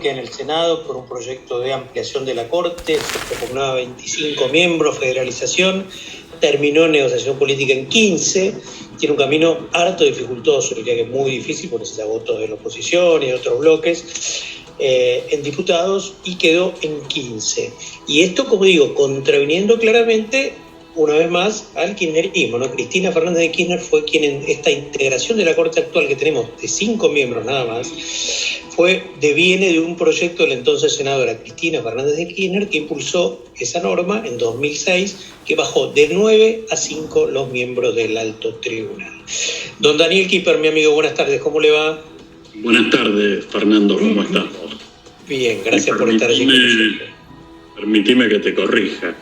en el Senado por un proyecto de ampliación de la Corte, se propugnaba 25 miembros, federalización, terminó en negociación política en 15, tiene un camino harto dificultoso, diría que es muy difícil porque se votos de la oposición y de otros bloques, en diputados, y quedó en 15. Y esto, como digo, contraviniendo claramente, una vez más, al kirchnerismo, ¿no? Cristina Fernández de Kirchner fue quien en esta integración de la Corte actual que tenemos de 5 miembros nada más, deviene de un proyecto de la entonces senadora Cristina Fernández de Kirchner, que impulsó esa norma en 2006, que bajó de 9 a 5 los miembros del alto tribunal. Don Daniel Kipper, mi amigo, buenas tardes, ¿cómo le va? Buenas tardes, Fernando, ¿cómo estás? Bien, gracias por estar allí. Permitime que te corrija.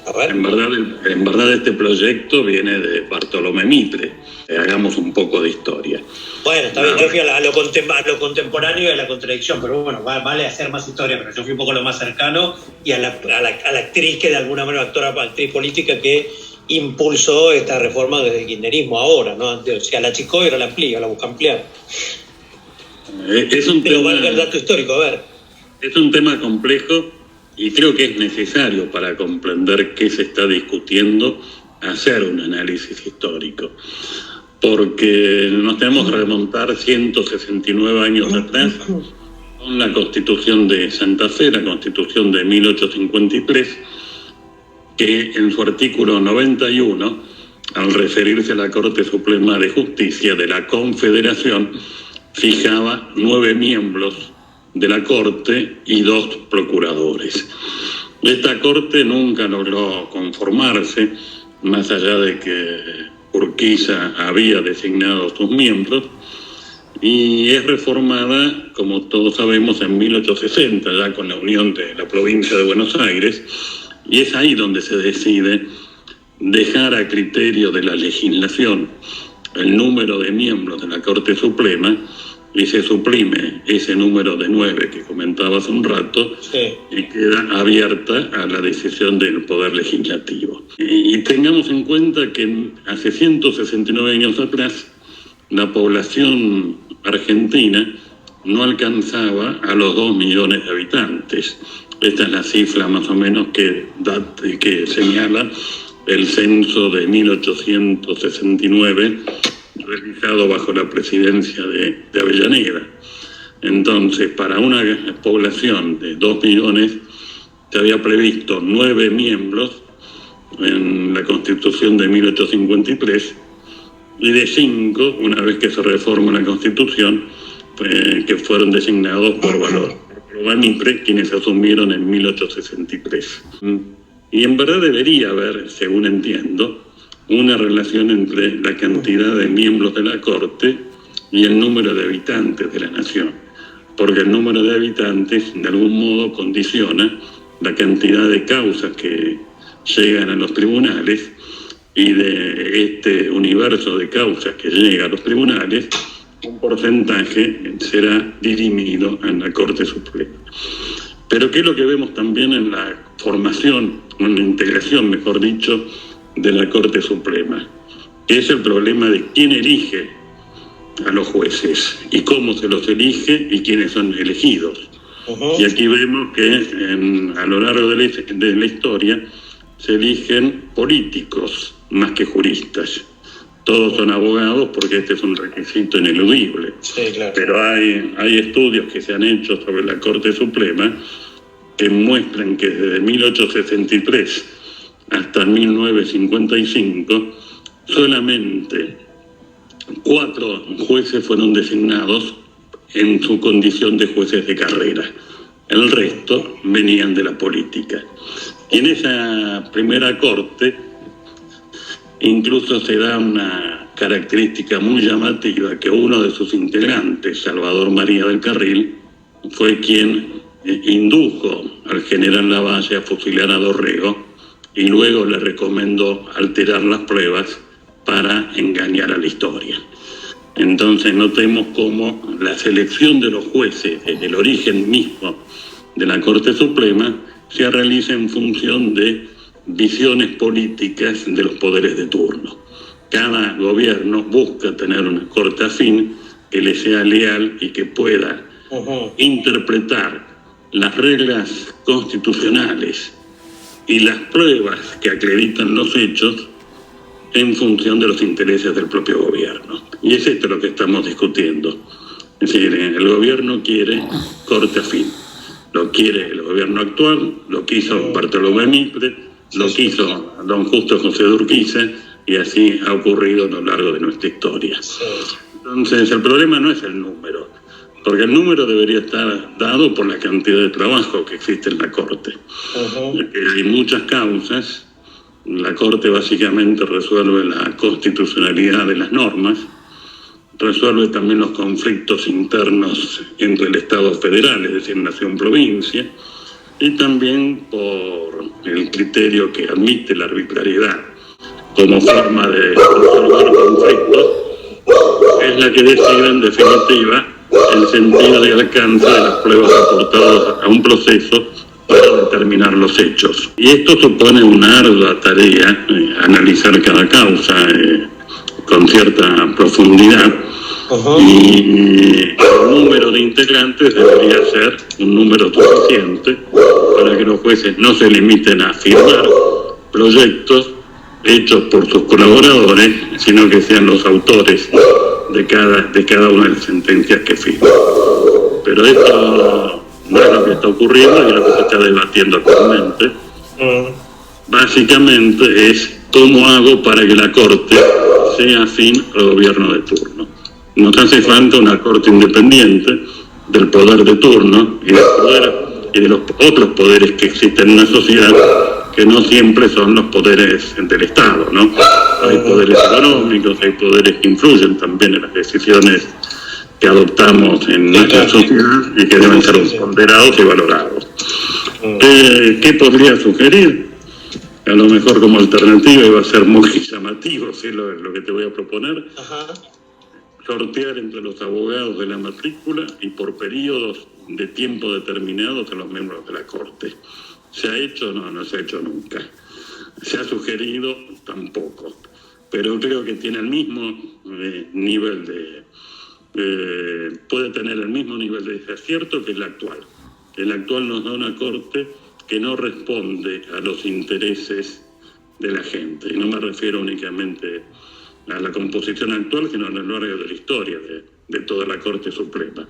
A ver. En verdad este proyecto viene de Bartolomé Mitre. Hagamos un poco de historia. Bueno, está bien, yo fui a lo contemporáneo y a la contradicción, pero bueno, vale hacer más historia, pero yo fui un poco lo más cercano y a la actriz que de alguna manera, actriz política que impulsó esta reforma desde el kirchnerismo ahora, ¿no? Antes, o sea, la achicó y ahora la amplía, la busca ampliar. Pero valga el dato histórico, a ver. Es un tema complejo y creo que es necesario para comprender qué se está discutiendo hacer un análisis histórico. Porque nos tenemos que remontar 169 años atrás con la Constitución de Santa Fe, la Constitución de 1853, que en su artículo 91, al referirse a la Corte Suprema de Justicia de la Confederación, fijaba 9 miembros de la Corte y 2 procuradores. Esta Corte nunca logró conformarse, más allá de que Urquiza había designado sus miembros, y es reformada, como todos sabemos, en 1860, ya con la unión de la provincia de Buenos Aires, y es ahí donde se decide dejar a criterio de la legislación el número de miembros de la Corte Suprema, y se suprime ese número de 9 que comentaba hace un rato, sí, y queda abierta a la decisión del Poder Legislativo. Y tengamos en cuenta que hace 169 años atrás la población argentina no alcanzaba a los 2 millones de habitantes. Esta es la cifra más o menos que señala el censo de 1869, realizado bajo la presidencia de Avellaneda. Entonces, para una población de 2 millones, se había previsto 9 miembros en la Constitución de 1853, y de 5, una vez que se reforma la Constitución, que fueron designados por Mitre, quienes asumieron en 1863. Y en verdad debería haber, según entiendo, una relación entre la cantidad de miembros de la Corte y el número de habitantes de la nación, porque el número de habitantes de algún modo condiciona la cantidad de causas que llegan a los tribunales, y de este universo de causas que llega a los tribunales, un porcentaje será dirimido en la Corte Suprema. Pero ¿qué es lo que vemos también en la formación, en la integración, mejor dicho, de la Corte Suprema? Que es el problema de quién elige a los jueces y cómo se los elige y quiénes son elegidos. Y aquí vemos que a lo largo de la historia se eligen políticos más que juristas. Todos son abogados porque este es un requisito ineludible. Sí, claro. Pero hay estudios que se han hecho sobre la Corte Suprema que muestran que desde 1863 hasta 1955 solamente 4 jueces fueron designados en su condición de jueces de carrera. El resto venían de la política. Y en esa primera corte incluso se da una característica muy llamativa, que uno de sus integrantes, Salvador María del Carril, fue quien indujo al general Lavalle a fusilar a Dorrego, y luego le recomendó alterar las pruebas para engañar a la historia. Entonces notemos cómo la selección de los jueces, desde el origen mismo de la Corte Suprema, se realiza en función de visiones políticas de los poderes de turno. Cada gobierno busca tener una corte afín que le sea leal y que pueda interpretar las reglas constitucionales y las pruebas que acreditan los hechos en función de los intereses del propio gobierno. Y es esto lo que estamos discutiendo. Es decir, el gobierno quiere corte afín. Lo quiere el gobierno actual, lo quiso Bartolomé Mitre, lo quiso don Justo José de Urquiza, y así ha ocurrido a lo largo de nuestra historia. Entonces, el problema no es el número, porque el número debería estar dado por la cantidad de trabajo que existe en la Corte. Hay muchas causas. La Corte básicamente resuelve la constitucionalidad de las normas, resuelve también los conflictos internos entre el Estado federal, es decir, nación-provincia, y también por el criterio que admite la arbitrariedad como forma de resolver conflictos, es la que decide en definitiva el sentido y alcance de las pruebas aportadas a un proceso para determinar los hechos. Y esto supone una ardua tarea, analizar cada causa con cierta profundidad, y el número de integrantes debería ser un número suficiente para que los jueces no se limiten a firmar proyectos hechos por sus colaboradores, sino que sean los autores de cada una de las sentencias que firman. Pero esto no es lo que está ocurriendo y lo que se está debatiendo actualmente. Básicamente es cómo hago para que la Corte sea afín al gobierno de turno. Nos hace falta una Corte independiente del poder de turno y de los otros poderes que existen en la sociedad, que no siempre son los poderes del Estado, ¿no? Hay poderes económicos, hay poderes que influyen también en las decisiones que adoptamos en nuestra sociedad y que deben ser ponderados y valorados. ¿Qué podría sugerir? A lo mejor como alternativa, y va a ser muy llamativo, ¿sí? Lo que te voy a proponer. Sortear entre los abogados de la matrícula y por periodos de tiempo determinados a los miembros de la Corte. ¿Se ha hecho? No se ha hecho nunca. ¿Se ha sugerido? Tampoco. Pero creo que tiene el mismo nivel puede tener el mismo nivel de desacierto que el actual. El actual nos da una Corte que no responde a los intereses de la gente. Y no me refiero únicamente a la composición actual, sino a lo largo de la historia de toda la Corte Suprema.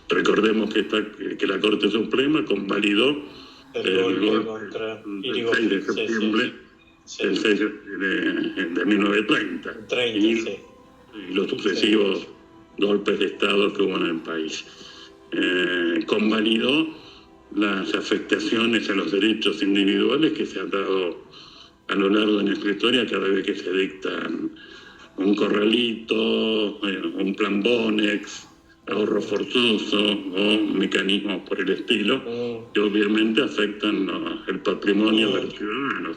Recordemos que la Corte Suprema convalidó el golpe del 6 de septiembre del 6 de 1930 y los sucesivos golpes de Estado que hubo en el país. Convalidó las afectaciones a los derechos individuales que se han dado a lo largo de nuestra historia cada vez que se dictan un corralito, un plan Bonex, ahorro forzoso o mecanismos por el estilo, que obviamente afectan el patrimonio de los ciudadanos.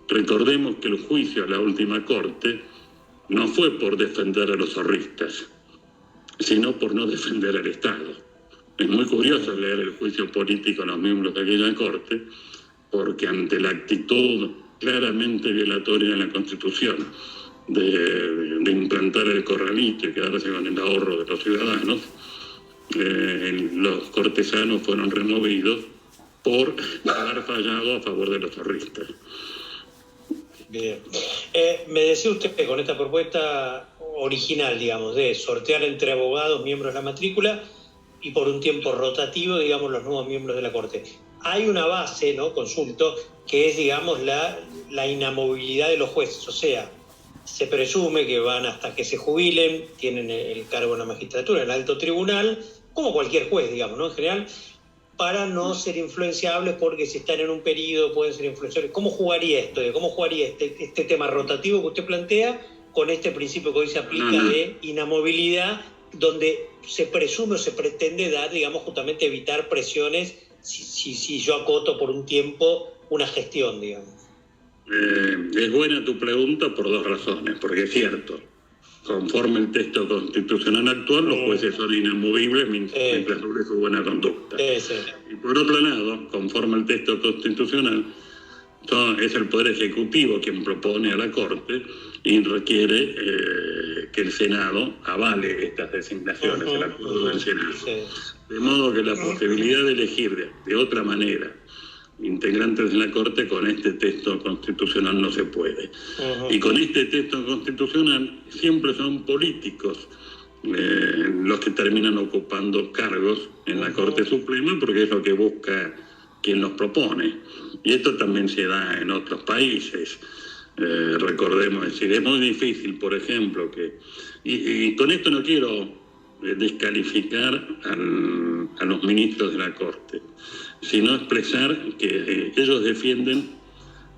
Recordemos que el juicio a la última Corte no fue por defender a los zorristas, sino por no defender al Estado. Es muy curioso leer el juicio político a los miembros de aquella Corte, porque ante la actitud claramente violatoria de la Constitución de implantar el corralito y quedarse con el ahorro de los ciudadanos, los cortesanos fueron removidos por haber fallado a favor de los zorristas. Bien. Me decía usted que con esta propuesta original, digamos, de sortear entre abogados, miembros de la matrícula, y por un tiempo rotativo, digamos, los nuevos miembros de la Corte. Hay una base, ¿no? Consulto, que es, digamos, la inamovilidad de los jueces. O sea, se presume que van hasta que se jubilen, tienen el cargo en la magistratura, en el alto tribunal, como cualquier juez, digamos, ¿no? En general, para no ser influenciables, porque si están en un periodo pueden ser influenciables. ¿Cómo jugaría esto? ¿Cómo jugaría este tema rotativo que usted plantea con este principio que hoy se aplica de inamovilidad, donde se presume o se pretende dar, digamos, justamente evitar presiones si yo acoto por un tiempo una gestión, digamos? Es buena tu pregunta por dos razones, porque es cierto, conforme el texto constitucional actual, los jueces son inamovibles mientras dure su buena conducta. Y por otro lado, conforme el texto constitucional, es el Poder Ejecutivo quien propone a la Corte y requiere que el Senado avale estas designaciones, el acuerdo del Senado. De modo que la posibilidad de elegir de otra manera integrantes de la Corte con este texto constitucional no se puede. Y con este texto constitucional siempre son políticos los que terminan ocupando cargos en la Corte Suprema, porque es lo que busca quien los propone. Y esto también se da en otros países. Recordemos, es decir, es muy difícil, por ejemplo, y con esto no quiero descalificar a los ministros de la Corte, sino expresar que ellos defienden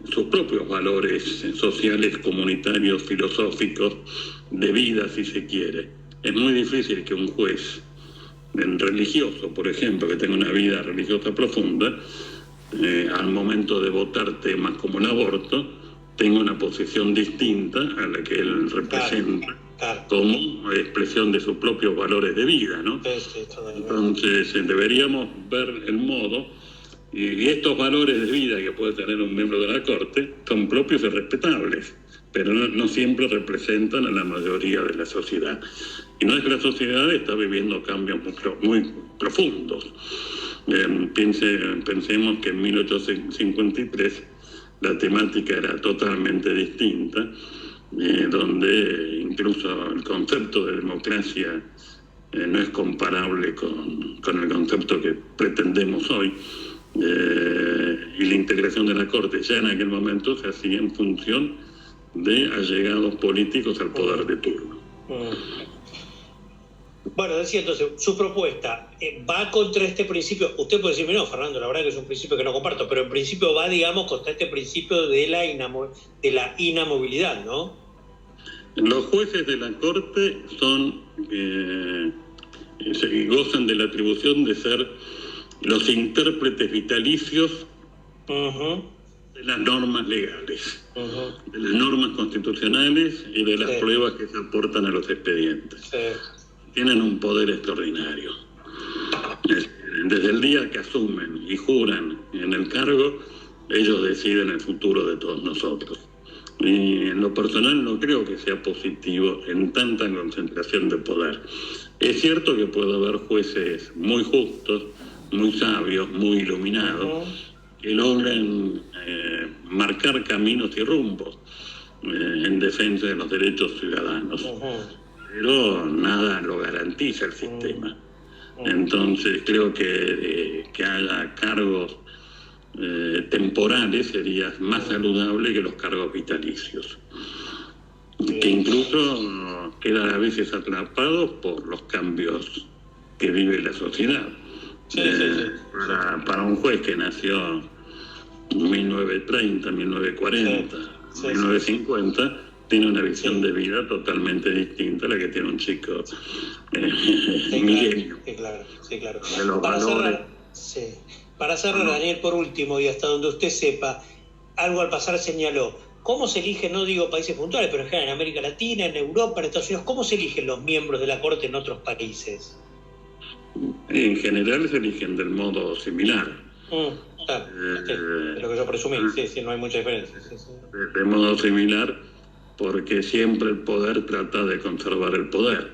sus propios valores sociales, comunitarios, filosóficos, de vida, si se quiere. Es muy difícil que un juez religioso, por ejemplo, que tenga una vida religiosa profunda, al momento de votar temas como el aborto, tenga una posición distinta a la que él representa, como expresión de sus propios valores de vida, ¿no? Entonces deberíamos ver el modo, y estos valores de vida que puede tener un miembro de la Corte son propios y respetables, pero no siempre representan a la mayoría de la sociedad. Y nuestra sociedad está viviendo cambios muy profundos. Pensemos que en 1853 la temática era totalmente distinta, donde incluso el concepto de democracia no es comparable con el concepto que pretendemos hoy, y la integración de la Corte ya en aquel momento se hacía en función de allegados políticos al poder de turno. Bueno, decía entonces, su propuesta va contra este principio. Usted puede decirme, no, Fernando, la verdad que es un principio que no comparto, pero en principio va, digamos, contra este principio de la inamovilidad, ¿no? Los jueces de la Corte gozan de la atribución de ser los intérpretes vitalicios de las normas legales, de las normas constitucionales y de las pruebas que se aportan a los expedientes. Tienen un poder extraordinario. Desde el día que asumen y juran en el cargo, ellos deciden el futuro de todos nosotros. Y en lo personal no creo que sea positivo en tanta concentración de poder. Es cierto que puede haber jueces muy justos, muy sabios, muy iluminados, que logran marcar caminos y rumbos en defensa de los derechos ciudadanos. Pero nada lo garantiza el sistema. Entonces creo que haya cargos temporales sería más saludable que los cargos vitalicios, que incluso quedan a veces atrapados por los cambios que vive la sociedad. Para un juez que nació en 1930, 1940, 1950, tiene una visión de vida totalmente distinta a la que tiene un chico milenio. Sí, claro. De los valores. Para cerrar, Daniel, por último, y hasta donde usted sepa, algo al pasar señaló, ¿cómo se eligen, no digo países puntuales, pero en general en América Latina, en Europa, en Estados Unidos, cómo se eligen los miembros de la Corte en otros países? En general se eligen del modo similar. Es lo que yo presumí, no hay mucha diferencia. De modo similar, porque siempre el poder trata de conservar el poder.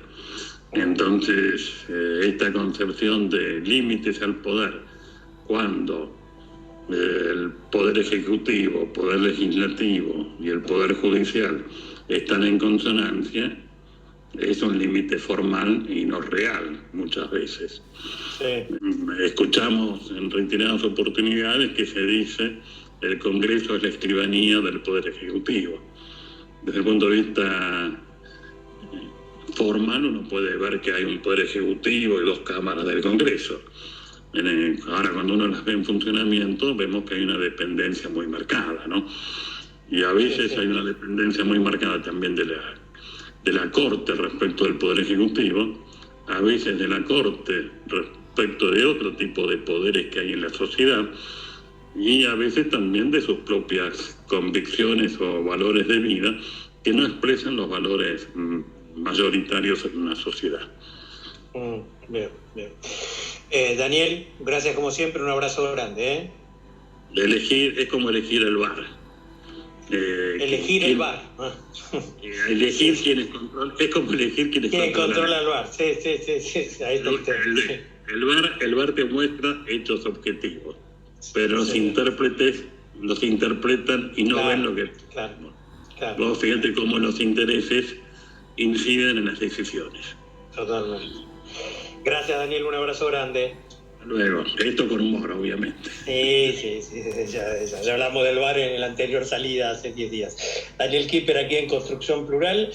Entonces, esta concepción de límites al poder, cuando el poder ejecutivo, poder legislativo y el poder judicial están en consonancia, es un límite formal y no real muchas veces. Escuchamos en reiteradas oportunidades que se dice el Congreso es la escribanía del Poder Ejecutivo. Desde el punto de vista formal uno puede ver que hay un Poder Ejecutivo y dos cámaras del Congreso. Ahora cuando uno las ve en funcionamiento vemos que hay una dependencia muy marcada, ¿no? Y a veces hay una dependencia muy marcada también de la Corte respecto del Poder Ejecutivo, a veces de la Corte respecto de otro tipo de poderes que hay en la sociedad, y a veces también de sus propias convicciones o valores de vida que no expresan los valores mayoritarios en una sociedad. Bien. Daniel, gracias como siempre, un abrazo grande. Elegir es como elegir el bar. Elegir el bar. Elegir quienes controlan, es como elegir quienes controla el bar. Sí, ahí está usted. El VAR te muestra hechos objetivos, pero los Sí. intérpretes los interpretan y no ven lo que... Claro. Vos fíjate cómo los intereses inciden en las decisiones. Totalmente. Gracias, Daniel, un abrazo grande. Luego, esto con humor, obviamente. Sí, ya hablamos del VAR en la anterior salida hace 10 días. Daniel Kipper aquí en Construcción Plural.